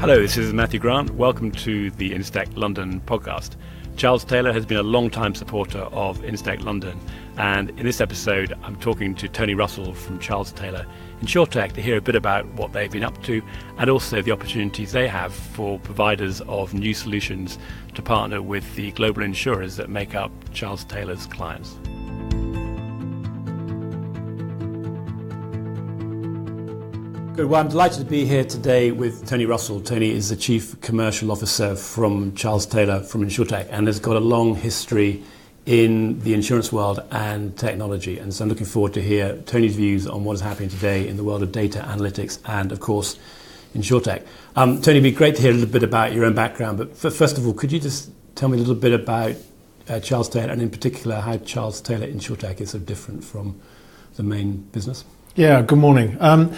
Hello, this is Matthew Grant. Welcome to the InsTech London podcast. Charles Taylor has been a long-time supporter of InsTech London, and in this episode I'm talking to Tony Russell from Charles Taylor InsureTech to hear a bit about what they've been up to and also the opportunities they have for providers of new solutions to partner with the global insurers that make up Charles Taylor's clients. Good. Well, I'm delighted to be here today with Tony Russell. Tony is the Chief Commercial Officer from Charles Taylor from InsureTech and has got a long history in the insurance world and technology. And so I'm looking forward to hear Tony's views on what is happening today in the world of data analytics and, of course, InsureTech. Tony, it'd be great to hear a little bit about your own background. But first of all, could you just tell me a little bit about Charles Taylor and in particular how Charles Taylor InsureTech is so different from the main business? Yeah, good morning.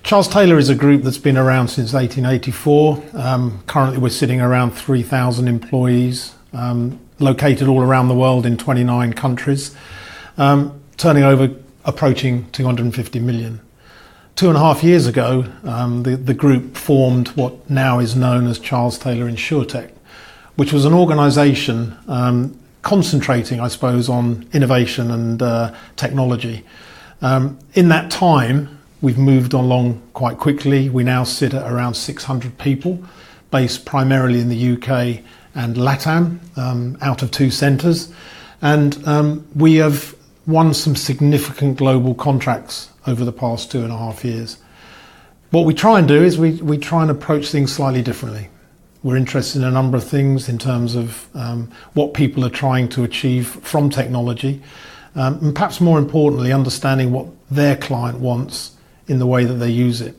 Charles Taylor is a group that's been around since 1884. Currently we're sitting around 3,000 employees, located all around the world in 29 countries, turning over approaching 250 million. 2.5 years ago, the group formed what now is known as Charles Taylor InsureTech, which was an organisation concentrating, I suppose, on innovation and technology. In that time, we've moved along quite quickly. We now sit at around 600 people, based primarily in the UK and LATAM, out of 2 centres. And we have won some significant global contracts over the past 2.5 years. What we try and do is we try and approach things slightly differently. We're interested in a number of things in terms of what people are trying to achieve from technology, and perhaps more importantly, understanding what their client wants in the way that they use it.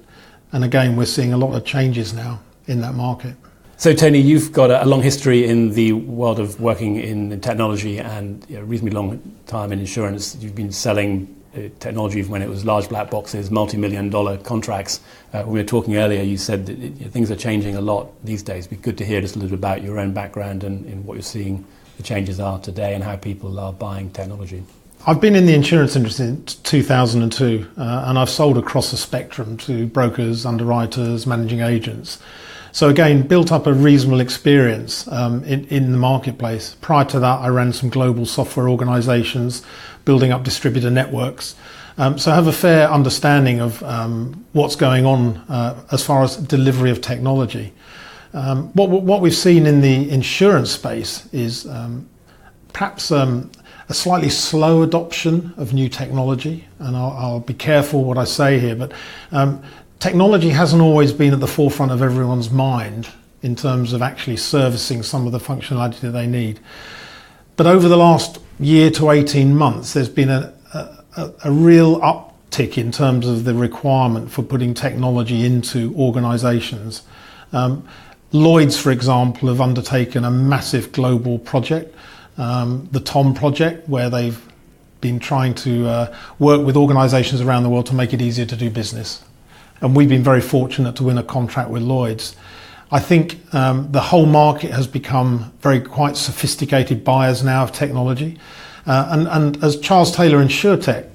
And again, we're seeing a lot of changes now in that market. So Tony, you've got a long history in the world of working in technology and a reasonably long time in insurance. You've been selling technology when it was large black boxes, multi-million-dollar contracts. When we were talking earlier, you said that things are changing a lot these days. It'd be good to hear just a little bit about your own background and what you're seeing the changes are today and how people are buying technology. I've been in the insurance industry since 2002, and I've sold across the spectrum to brokers, underwriters, managing agents. So again, built up a reasonable experience in the marketplace. Prior to that, I ran some global software organisations, building up distributor networks. So I have a fair understanding of what's going on as far as delivery of technology. What we've seen in the insurance space is perhaps a slightly slow adoption of new technology, and I'll be careful what I say here, but technology hasn't always been at the forefront of everyone's mind in terms of actually servicing some of the functionality that they need. But over the last year to 18 months, there's been a real uptick in terms of the requirement for putting technology into organisations. Lloyd's, for example, have undertaken a massive global project, the Tom project, where they've been trying to work with organisations around the world to make it easier to do business. And we've been very fortunate to win a contract with Lloyd's. I think the whole market has become quite sophisticated buyers now of technology. And as Charles Taylor InsureTech,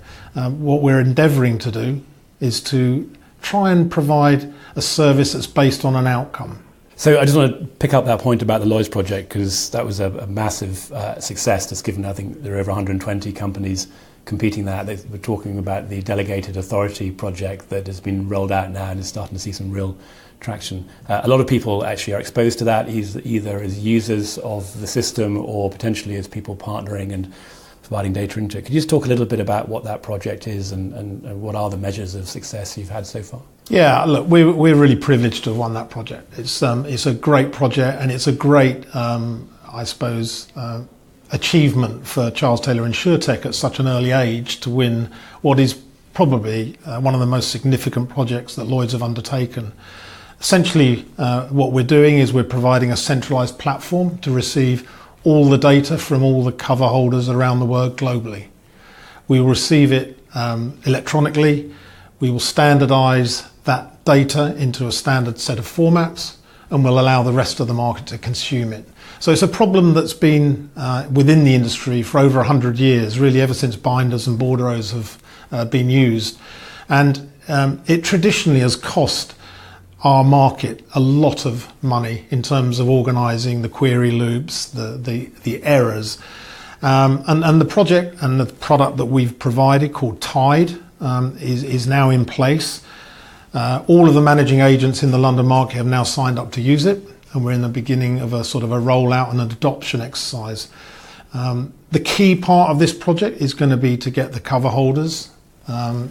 what we're endeavouring to do is to try and provide a service that's based on an outcome. So I just want to pick up that point about the Lloyd's project, because that was a massive success. That's given, I think there are over 120 companies competing that. We're talking about the Delegated Authority project that has been rolled out now and is starting to see some real traction. A lot of people actually are exposed to that, either as users of the system or potentially as people partnering and providing data into it. Could you just talk a little bit about what that project is and what are the measures of success you've had so far? Yeah, look, we're really privileged to have won that project. It's a great project, and it's a great, I suppose, achievement for Charles Taylor InsureTech at such an early age to win what is probably one of the most significant projects that Lloyd's have undertaken. Essentially, what we're doing is we're providing a centralised platform to receive all the data from all the cover holders around the world globally. We will receive it electronically. We will standardise that data into a standard set of formats, and will allow the rest of the market to consume it. So it's a problem that's been within the industry for over 100 years, really ever since binders and bordereaux have been used. And it traditionally has cost our market a lot of money in terms of organising the query loops, the errors. And the project and the product that we've provided called Tide is now in place. All of the managing agents in the London market have now signed up to use it, and we're in the beginning of a sort of a rollout and an adoption exercise. The key part of this project is going to be to get the cover holders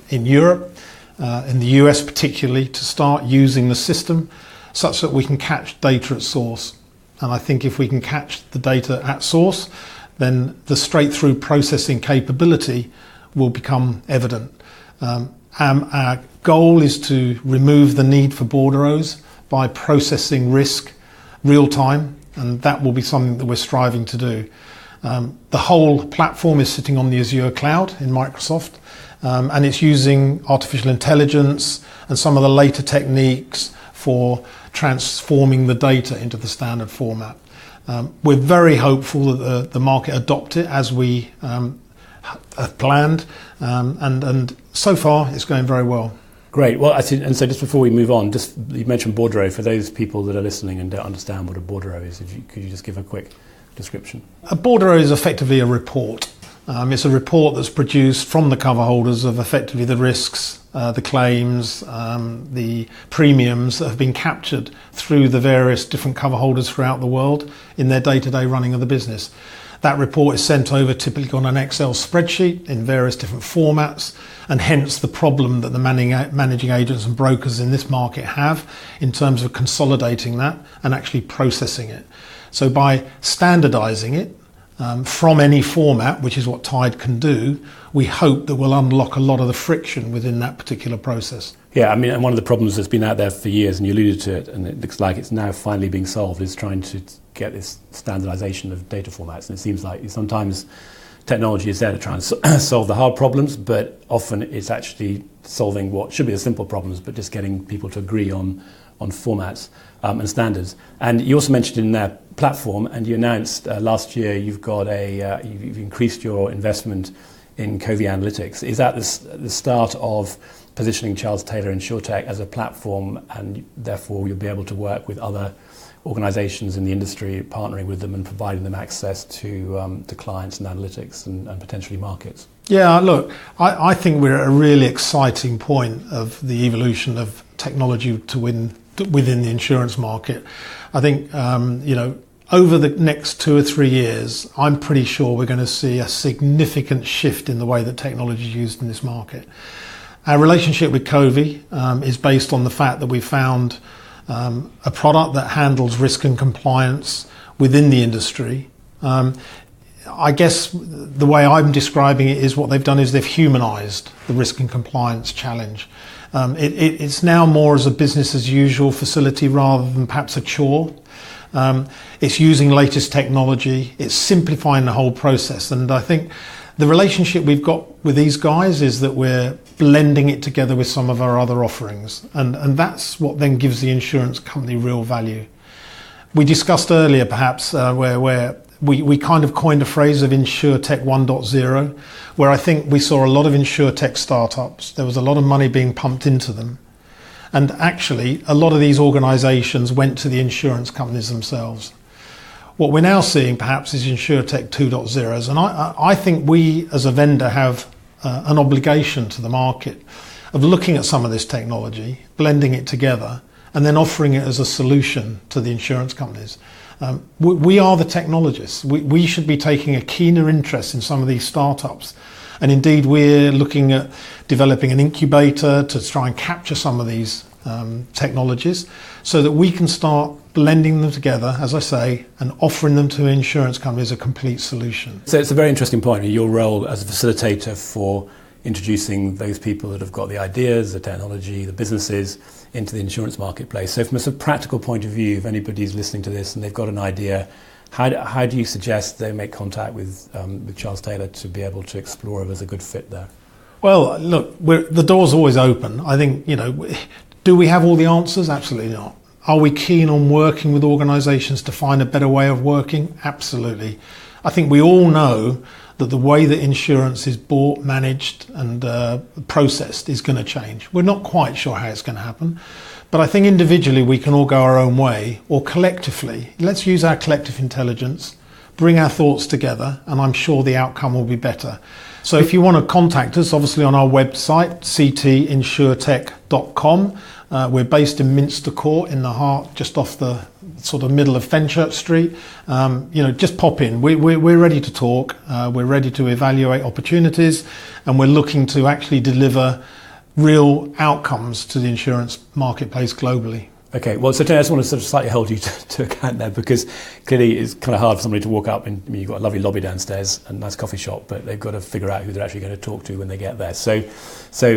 in Europe, in the US particularly, to start using the system such that we can catch data at source. And I think if we can catch the data at source, then the straight-through processing capability will become evident. Our goal is to remove the need for bordereaux by processing risk real-time, and that will be something that we're striving to do. The whole platform is sitting on the Azure cloud in Microsoft, and it's using artificial intelligence and some of the later techniques for transforming the data into the standard format. We're very hopeful that the market adopt it as we have planned, and so far it's going very well. Great. Well, and so just before we move on, you mentioned bordereau. For those people that are listening and don't understand what a bordereau is, could you just give a quick description? A bordereau is effectively a report. It's a report that's produced from the cover holders of effectively the risks, the claims, the premiums that have been captured through the various different cover holders throughout the world in their day-to-day running of the business. That report is sent over typically on an Excel spreadsheet in various different formats, and hence the problem that the managing agents and brokers in this market have in terms of consolidating that and actually processing it. So by standardising it from any format, which is what Tide can do, we hope that we'll unlock a lot of the friction within that particular process. Yeah, I mean, and one of the problems that's been out there for years, and you alluded to it, and it looks like it's now finally being solved, is trying to get this standardization of data formats. And it seems like sometimes technology is there to try and solve the hard problems, but often it's actually solving what should be the simple problems, but just getting people to agree on formats and standards. And you also mentioned in their platform, and you announced last year you've got you've increased your investment in Covi Analytics. Is that the start of positioning Charles Taylor InsureTech as a platform, and therefore you'll be able to work with other organisations in the industry, partnering with them and providing them access to clients and analytics and potentially markets? Yeah, look, I think we're at a really exciting point of the evolution of technology within the insurance market. I think, over the next 2 or 3 years, I'm pretty sure we're going to see a significant shift in the way that technology is used in this market. Our relationship with Covi is based on the fact that we found a product that handles risk and compliance within the industry. I guess the way I'm describing it is what they've done is they've humanised the risk and compliance challenge. It's now more as a business as usual facility rather than perhaps a chore. It's using latest technology, it's simplifying the whole process, and I think the relationship we've got with these guys is that we're blending it together with some of our other offerings, and that's what then gives the insurance company real value. We discussed earlier perhaps where we kind of coined a phrase of InsureTech 1.0, where I think we saw a lot of InsureTech startups. There was a lot of money being pumped into them. And actually, a lot of these organisations went to the insurance companies themselves. What we're now seeing perhaps is InsureTech 2.0s. And I think we as a vendor have an obligation to the market of looking at some of this technology, blending it together, and then offering it as a solution to the insurance companies. We are the technologists. We should be taking a keener interest in some of these startups. And indeed, we're looking at developing an incubator to try and capture some of these technologies so that we can start blending them together, as I say, and offering them to insurance companies as a complete solution. So it's a very interesting point, your role as a facilitator for introducing those people that have got the ideas, the technology, the businesses into the insurance marketplace. So from a sort of practical point of view, if anybody's listening to this and they've got an idea, how do you suggest they make contact with Charles Taylor to be able to explore if there's a good fit there? Well, look, the door's always open. I think, do we have all the answers? Absolutely not. Are we keen on working with organisations to find a better way of working? Absolutely. I think we all know that the way that insurance is bought, managed and processed is going to change. We're not quite sure how it's going to happen, but I think individually we can all go our own way, or collectively, let's use our collective intelligence, bring our thoughts together, and I'm sure the outcome will be better. So if you want to contact us, obviously on our website, ctinsuretech.com. We're based in Minster Court in the heart, just off the sort of middle of Fenchurch Street. Just pop in. We're ready to talk. We're ready to evaluate opportunities, and we're looking to actually deliver real outcomes to the insurance marketplace globally. Okay, well, so Tony, I just want to sort of slightly hold you to account there, because clearly it's kind of hard for somebody to walk up and you've got a lovely lobby downstairs and a nice coffee shop, but they've got to figure out who they're actually going to talk to when they get there. So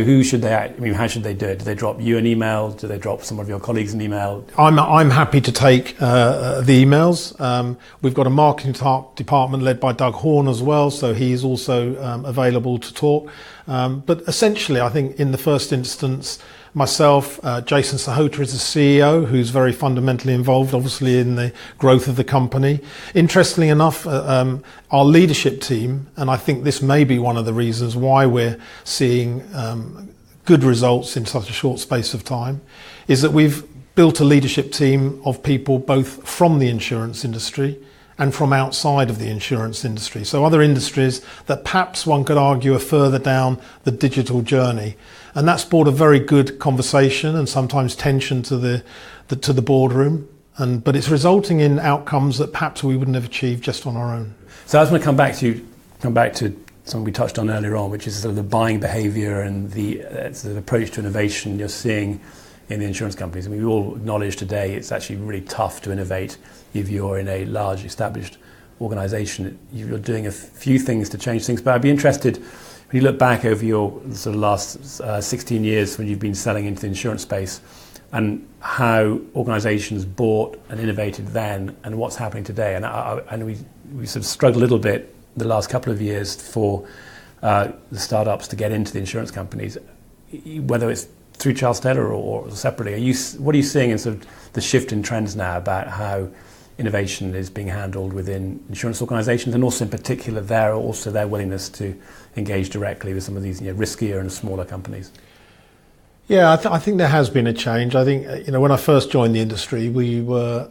who should they? How should they do it? Do they drop you an email? Do they drop some of your colleagues an email? I'm happy to take the emails. We've got a marketing department led by Doug Horn as well, so he's also available to talk. But essentially, I think in the first instance, myself, Jason Sahota is the CEO, who's very fundamentally involved, obviously, in the growth of the company. Interestingly enough, our leadership team, and I think this may be one of the reasons why we're seeing good results in such a short space of time, is that we've built a leadership team of people both from the insurance industry and from outside of the insurance industry. So other industries that perhaps one could argue are further down the digital journey. And that's brought a very good conversation and sometimes tension to the boardroom. But it's resulting in outcomes that perhaps we wouldn't have achieved just on our own. So I was going to come back to something we touched on earlier on, which is sort of the buying behaviour and the approach to innovation you're seeing in the insurance companies. I mean, we all acknowledge today it's actually really tough to innovate if you're in a large established organisation. You're doing a few things to change things, but I'd be interested, when you look back over your sort of last 16 years when you've been selling into the insurance space, and how organisations bought and innovated then and what's happening today. And we sort of struggled a little bit the last couple of years for the startups to get into the insurance companies, whether it's through Charles Taylor or separately. What are you seeing in sort of the shift in trends now about how innovation is being handled within insurance organisations, and also in particular their willingness to engage directly with some of these riskier and smaller companies? Yeah, I think there has been a change. I think when I first joined the industry, we were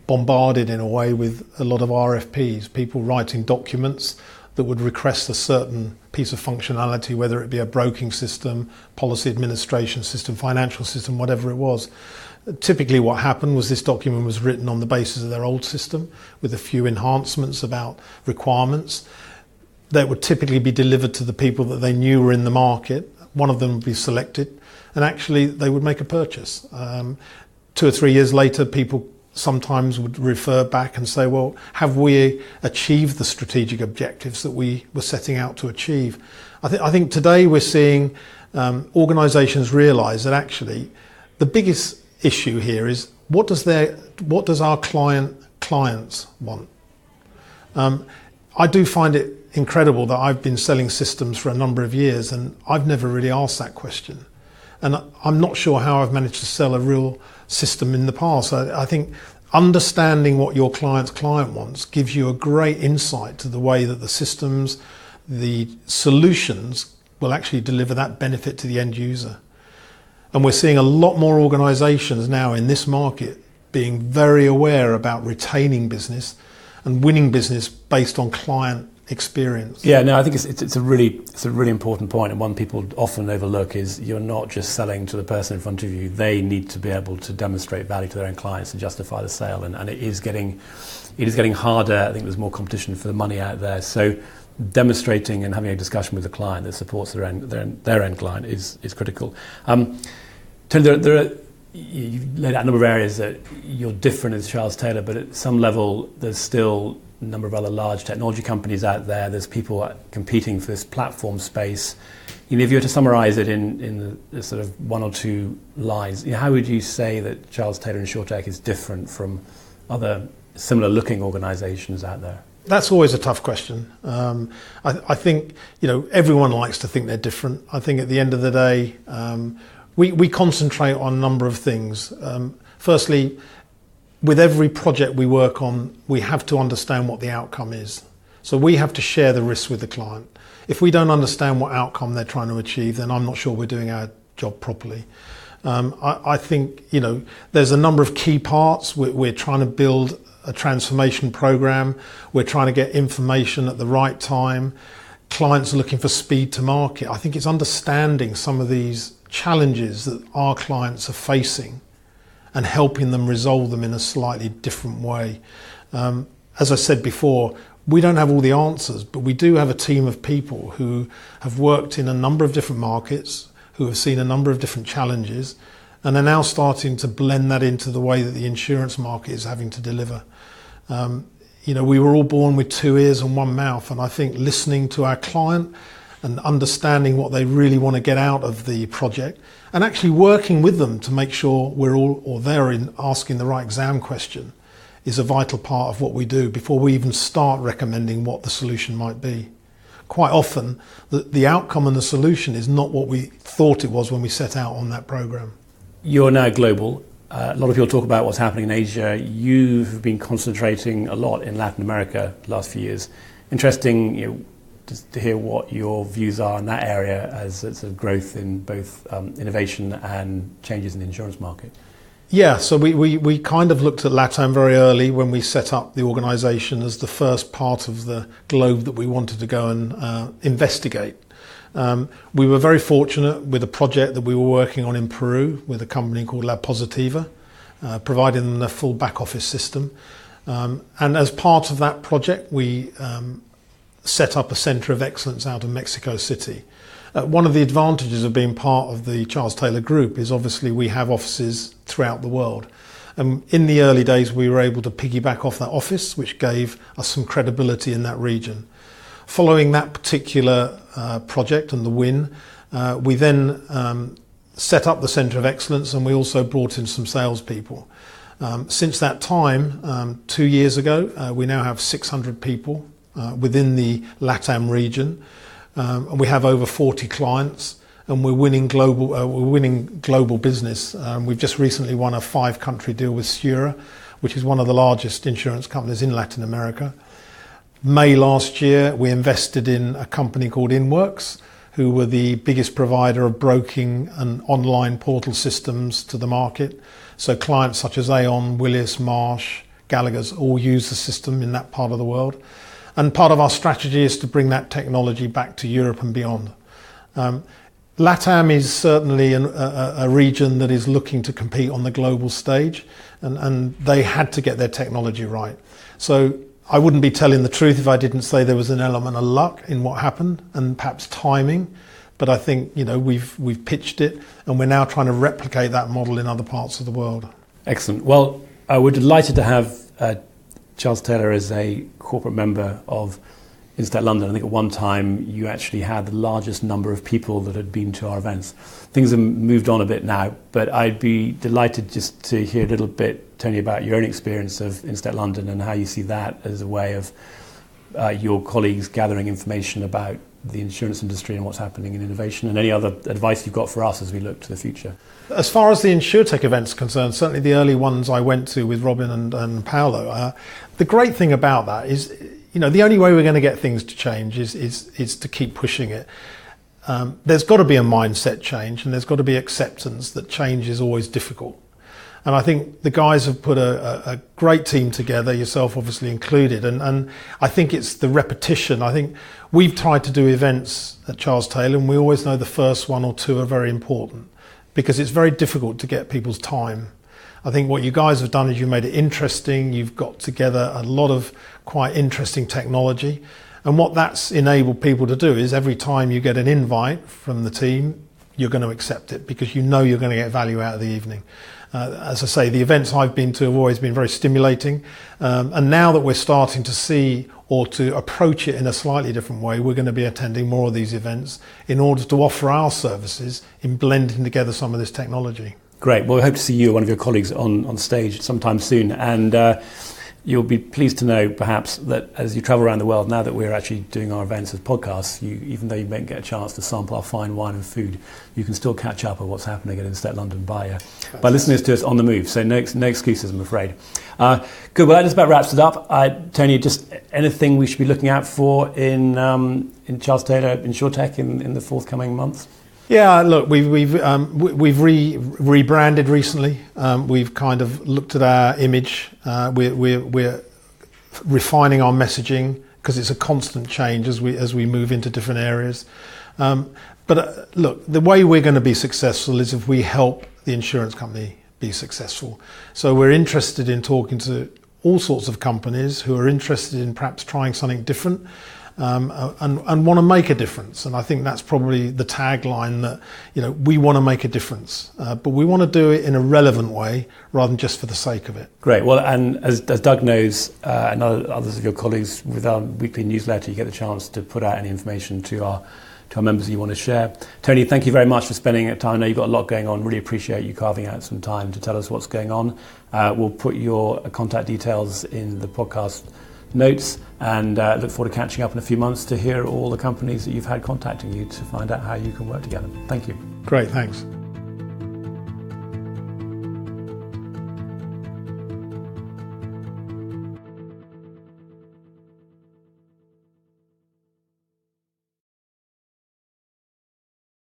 bombarded in a way with a lot of RFPs, people writing documents that would request a certain piece of functionality, whether it be a broking system, policy administration system, financial system, whatever it was. Typically what happened was this document was written on the basis of their old system with a few enhancements about requirements that would typically be delivered to the people that they knew were in the market. One of them would be selected and actually they would make a purchase. 2 or 3 years later, people sometimes would refer back and say, well, have we achieved the strategic objectives that we were setting out to achieve? I think today we're seeing organisations realise that actually the biggest issue here is what does our clients want? I do find it incredible that I've been selling systems for a number of years and I've never really asked that question. And I'm not sure how I've managed to sell a real system in the past. I think understanding what your client's client wants gives you a great insight to the way that the systems, the solutions will actually deliver that benefit to the end user. And we're seeing a lot more organisations now in this market being very aware about retaining business and winning business based on client experience. Yeah, no, I think it's a really important point, and one people often overlook is you're not just selling to the person in front of you. They need to be able to demonstrate value to their own clients and justify the sale, and it is getting harder. I think there's more competition for the money out there. So demonstrating and having a discussion with the client that supports their end client is critical. Tony, you've laid out a number of areas that you're different as Charles Taylor, but at some level there's still a number of other large technology companies out there. There's people competing for this platform space. If you were to summarise it in the sort of one or two lines, how would you say that Charles Taylor InsureTech is different from other similar looking organisations out there? That's always a tough question. I think everyone likes to think they're different. I think at the end of the day, we concentrate on a number of things. Firstly, with every project we work on, we have to understand what the outcome is. So we have to share the risk with the client. If we don't understand what outcome they're trying to achieve, then I'm not sure we're doing our job properly. I think, there's a number of key parts. We're trying to build a transformation program. We're trying to get information at the right time. Clients are looking for speed to market. I think it's understanding some of these challenges that our clients are facing and helping them resolve them in a slightly different way. As I said before, we don't have all the answers, but we do have a team of people who have worked in a number of different markets, who have seen a number of different challenges, and are now starting to blend that into the way that the insurance market is having to deliver. We were all born with two ears and one mouth, and I think listening to our client and understanding what they really want to get out of the project, and actually working with them to make sure they're asking the right exam question, is a vital part of what we do before we even start recommending what the solution might be. Quite often, the outcome and the solution is not what we thought it was when we set out on that program. You're now global. A lot of people talk about what's happening in Asia. You've been concentrating a lot in Latin America the last few years. Interesting, just to hear what your views are in that area as sort of growth in both innovation and changes in the insurance market. Yeah, so we kind of looked at LATAM very early when we set up the organisation as the first part of the globe that we wanted to go and investigate. We were very fortunate with a project that we were working on in Peru with a company called La Positiva, providing them a full back office system. And as part of that project, we set up a centre of excellence out of Mexico City. One of the advantages of being part of the Charles Taylor Group is obviously we have offices throughout the world. And in the early days, we were able to piggyback off that office, which gave us some credibility in that region. Following that particular project and the win, we then set up the Centre of Excellence, and we also brought in some salespeople. Since that time, 2 years ago, we now have 600 people within the LATAM region. And we have over 40 clients, and we're winning global business. We've just recently won a 5-country deal with Sura, which is one of the largest insurance companies in Latin America. May last year, we invested in a company called InWorks, who were the biggest provider of broking and online portal systems to the market. So clients such as Aon, Willis, Marsh, Gallagher's all use the system in that part of the world. And part of our strategy is to bring that technology back to Europe and beyond. LATAM is certainly a region that is looking to compete on the global stage, and they had to get their technology right. So I wouldn't be telling the truth if I didn't say there was an element of luck in what happened and perhaps timing. But I think we've pitched it, and we're now trying to replicate that model in other parts of the world. Excellent. Well, we're delighted to have Charles Taylor is a corporate member of InsTech London. I think at one time you actually had the largest number of people that had been to our events. Things have moved on a bit now, but I'd be delighted just to hear a little bit, Tony, about your own experience of InsTech London and how you see that as a way of your colleagues gathering information about the insurance industry and what's happening in innovation, and any other advice you've got for us as we look to the future. As far as the InsureTech events are concerned, certainly the early ones I went to with Robin and Paolo, the great thing about that is, the only way we're going to get things to change is to keep pushing it. There's got to be a mindset change, and there's got to be acceptance that change is always difficult. And I think the guys have put a great team together, yourself obviously included, and I think it's the repetition. I think we've tried to do events at Charles Taylor, and we always know the first one or two are very important because it's very difficult to get people's time. I think what you guys have done is you've made it interesting. You've got together a lot of quite interesting technology. And what that's enabled people to do is every time you get an invite from the team, you're going to accept it because you know you're going to get value out of the evening. As I say, the events I've been to have always been very stimulating. And now that we're starting to see or to approach it in a slightly different way, we're going to be attending more of these events in order to offer our services in blending together some of this technology. Great. Well, we hope to see you or one of your colleagues on stage sometime soon. And you'll be pleased to know perhaps that as you travel around the world, now that we're actually doing our events as podcasts, even though you may get a chance to sample our fine wine and food, you can still catch up on what's happening at InsTech London by listening to us on the move. So no excuses, I'm afraid. Good, well that just about wraps it up. Tony, just anything we should be looking out for in Charles Taylor InsureTech in the forthcoming months? Yeah, look, we've rebranded recently. We've kind of looked at our image. We're refining our messaging because it's a constant change as we move into different areas. But look, the way we're going to be successful is if we help the insurance company be successful. So we're interested in talking to all sorts of companies who are interested in perhaps trying something different. And want to make a difference, and I think that's probably the tagline that we want to make a difference, but we want to do it in a relevant way rather than just for the sake of it. Great. Well, and as Doug knows, and others of your colleagues, with our weekly newsletter, you get the chance to put out any information to our members that you want to share. Tony, thank you very much for spending time. I know you've got a lot going on. Really appreciate you carving out some time to tell us what's going on. We'll put your contact details in the podcast notes, and look forward to catching up in a few months to hear all the companies that you've had contacting you to find out how you can work together. Thank you. Great, thanks.